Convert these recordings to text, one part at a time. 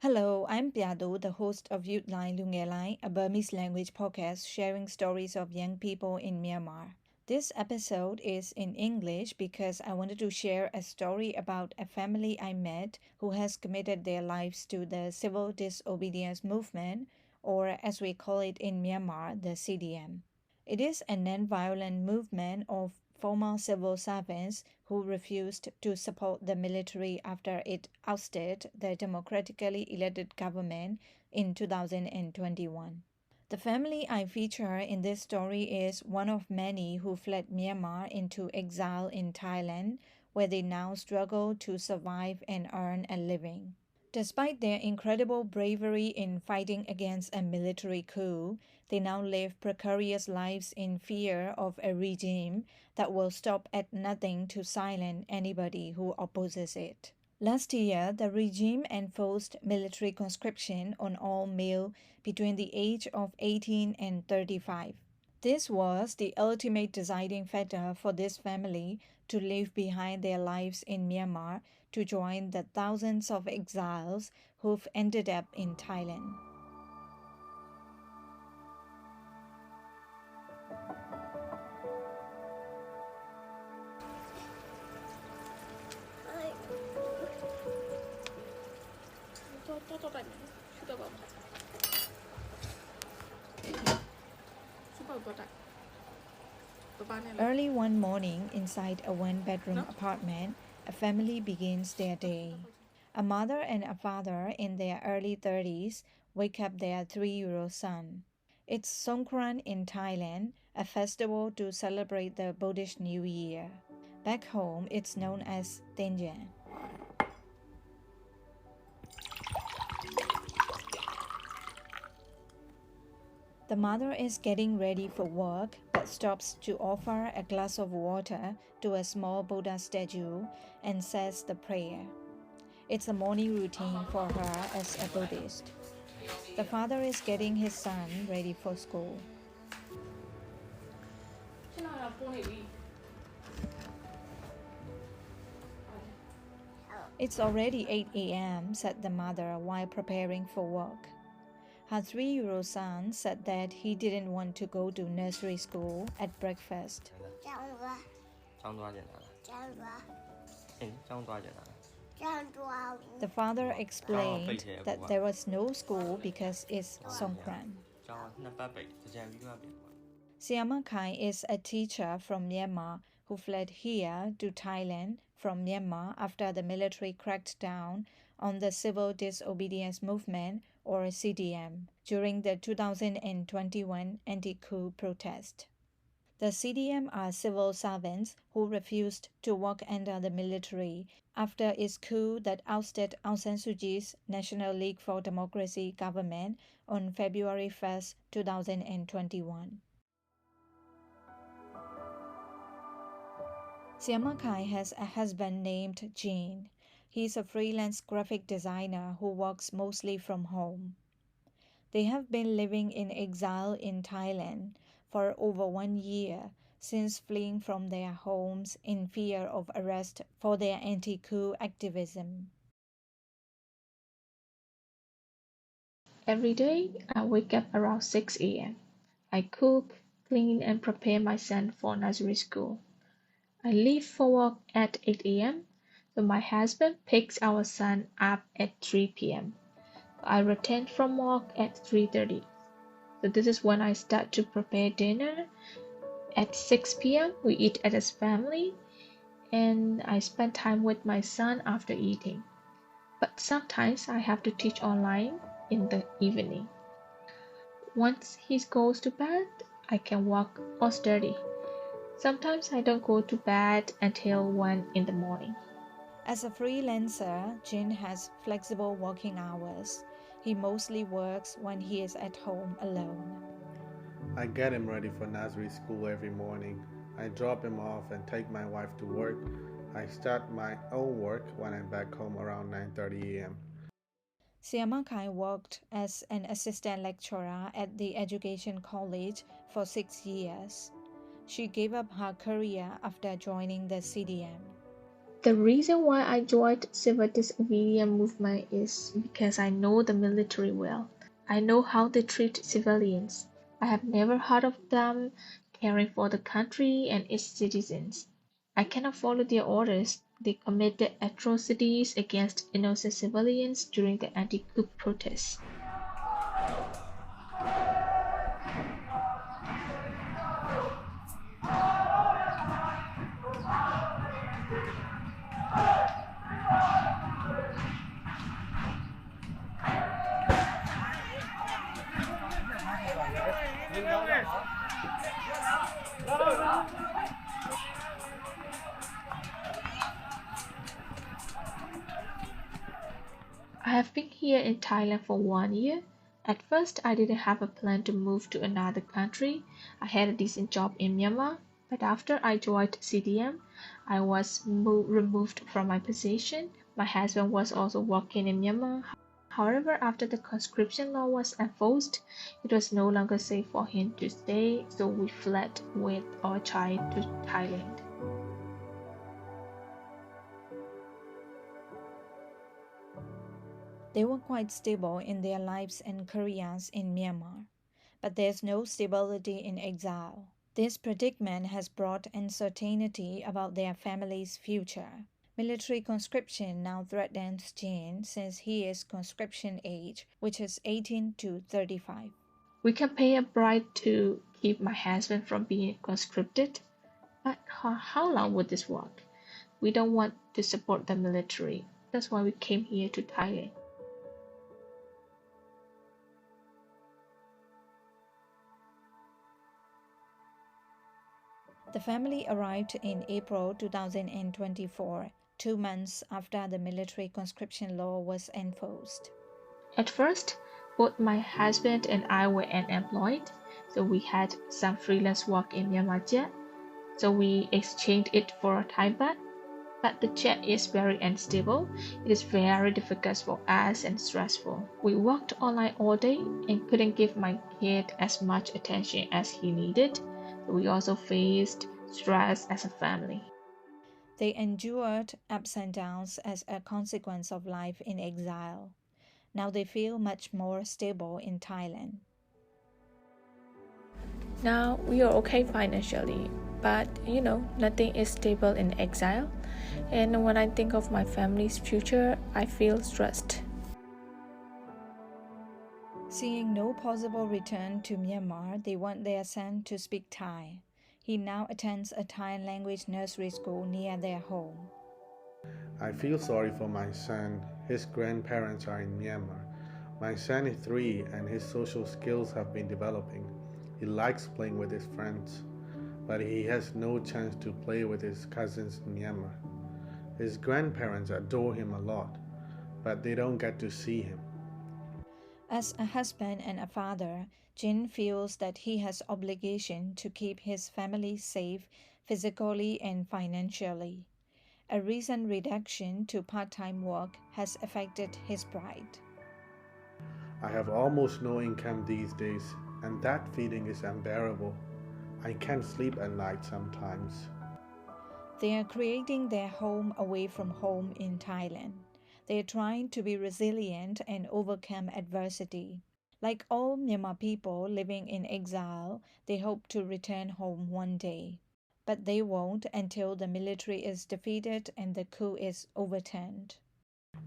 Hello, I'm Piado, the host of Youthline Lungelai, a Burmese language podcast sharing stories of young people in Myanmar. This episode is in English because I wanted to share a story about a family I met who has committed their lives to the civil disobedience movement, or as we call it in Myanmar, the CDM. It is a non-violent movement of former civil servants who refused to support the military after it ousted the democratically elected government in 2021. The family I feature in this story is one of many who fled Myanmar into exile in Thailand, where they now struggle to survive and earn a living. Despite their incredible bravery in fighting against a military coup, they now live precarious lives in fear of a regime that will stop at nothing to silence anybody who opposes it. Last year, the regime enforced military conscription on all male between the age of 18 and 35. This was the ultimate deciding factor for this family to leave behind their lives in Myanmar to join the thousands of exiles who've ended up in Thailand. Early one morning, inside a one-bedroom apartment, a family begins their day. A mother and a father in their early 30s wake up their 3-year-old son. It's Songkran in Thailand, a festival to celebrate the Buddhist New Year. Back home, it's known as Tenjan. The mother is getting ready for work but stops to offer a glass of water to a small Buddha statue and says the prayer. It's a morning routine for her as a Buddhist. The father is getting his son ready for school. It's already 8 a.m., said the mother while preparing for work. Her 3-year-old son said that he didn't want to go to nursery school at breakfast. The father explained that there was no school because it's Songkran. Siama Kai is a teacher from Myanmar who fled here to Thailand from Myanmar after the military cracked down on the civil disobedience movement, or CDM, during the 2021 anti-coup protest. The CDM are civil servants who refused to work under the military after its coup that ousted Aung San Suu Kyi's National League for Democracy government on February 1, 2021. Siama Kai has a husband named Jean. He's a freelance graphic designer who works mostly from home. They have been living in exile in Thailand for over 1 year since fleeing from their homes in fear of arrest for their anti-coup activism. Every day, I wake up around 6 a.m. I cook, clean, and prepare my son for nursery school. I leave for work at 8 a.m., so my husband picks our son up at 3 p.m. I return from work at 3:30. So this is when I start to prepare dinner. At 6 p.m., we eat as a family, and I spend time with my son after eating. But sometimes I have to teach online in the evening. Once he goes to bed, I can work or study. Sometimes I don't go to bed until 1 in the morning. As a freelancer, Jin has flexible working hours. He mostly works when he is at home alone. I get him ready for nursery school every morning. I drop him off and take my wife to work. I start my own work when I'm back home around 9:30 a.m. Siama Kai worked as an assistant lecturer at the Education College for 6 years. She gave up her career after joining the CDM. The reason why I joined civil disobedience movement is because I know the military well. I know how they treat civilians. I have never heard of them caring for the country and its citizens. I cannot follow their orders. They committed atrocities against innocent civilians during the anti-coup protests. I have been here in Thailand for 1 year. At first, I didn't have a plan to move to another country. I had a decent job in Myanmar, but after I joined CDM, I was removed from my position. My husband was also working in Myanmar. However, after the conscription law was enforced, it was no longer safe for him to stay, so we fled with our child to Thailand. They were quite stable in their lives and careers in Myanmar, but there's no stability in exile. This predicament has brought uncertainty about their family's future. Military conscription now threatens Jin since he is conscription age, which is 18 to 35. We can pay a bribe to keep my husband from being conscripted, but how long would this work? We don't want to support the military. That's why we came here to Thailand. The family arrived in April 2024, 2 months after the military conscription law was enforced. At first, both my husband and I were unemployed, so we had some freelance work in Myanmar jet, so we exchanged it for a Thai baht. But the jet is very unstable. It is very difficult for us and stressful. We worked online all day and couldn't give my kid as much attention as he needed. We also faced stress as a family. They endured ups and downs as a consequence of life in exile. Now they feel much more stable in Thailand. Now we are okay financially, but nothing is stable in exile. And when I think of my family's future, I feel stressed. Seeing no possible return to Myanmar, they want their son to speak Thai. He now attends a Thai language nursery school near their home. I feel sorry for my son. His grandparents are in Myanmar. My son is 3 and his social skills have been developing. He likes playing with his friends, but he has no chance to play with his cousins in Myanmar. His grandparents adore him a lot, but they don't get to see him. As a husband and a father, Jin feels that he has obligation to keep his family safe physically and financially. A recent reduction to part-time work has affected his pride. I have almost no income these days, and that feeling is unbearable. I can't sleep at night sometimes. They are creating their home away from home in Thailand. They are trying to be resilient and overcome adversity. Like all Myanmar people living in exile, they hope to return home one day. But they won't until the military is defeated and the coup is overturned.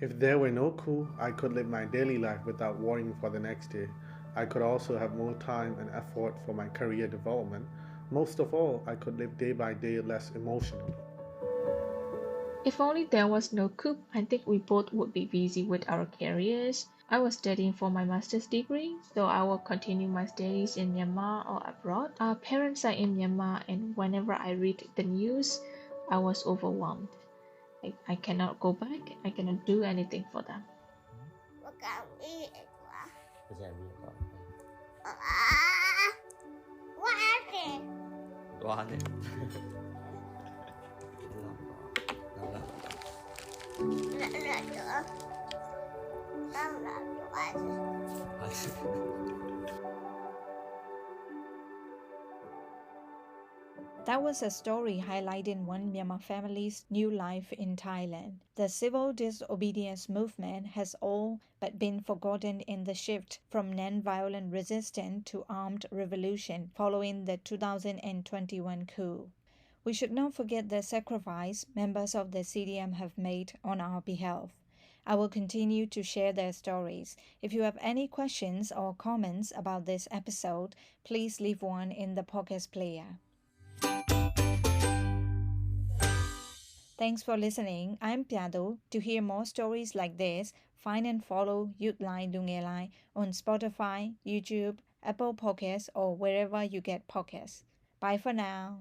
If there were no coup, I could live my daily life without worrying for the next day. I could also have more time and effort for my career development. Most of all, I could live day by day less emotionally. If only there was no coup, I think we both would be busy with our careers. I was studying for my master's degree, so I will continue my studies in Myanmar or abroad. Our parents are in Myanmar, and whenever I read the news, I was overwhelmed. I cannot go back, I cannot do anything for them. That was a story highlighting one Myanmar family's new life in Thailand. The civil disobedience movement has all but been forgotten in the shift from non-violent resistance to armed revolution following the 2021 coup. We should not forget the sacrifice members of the CDM have made on our behalf. I will continue to share their stories. If you have any questions or comments about this episode, please leave one in the podcast player. Thanks for listening. I'm Piado. To hear more stories like this, find and follow Youthline Lungelai on Spotify, YouTube, Apple Podcasts, or wherever you get podcasts. Bye for now.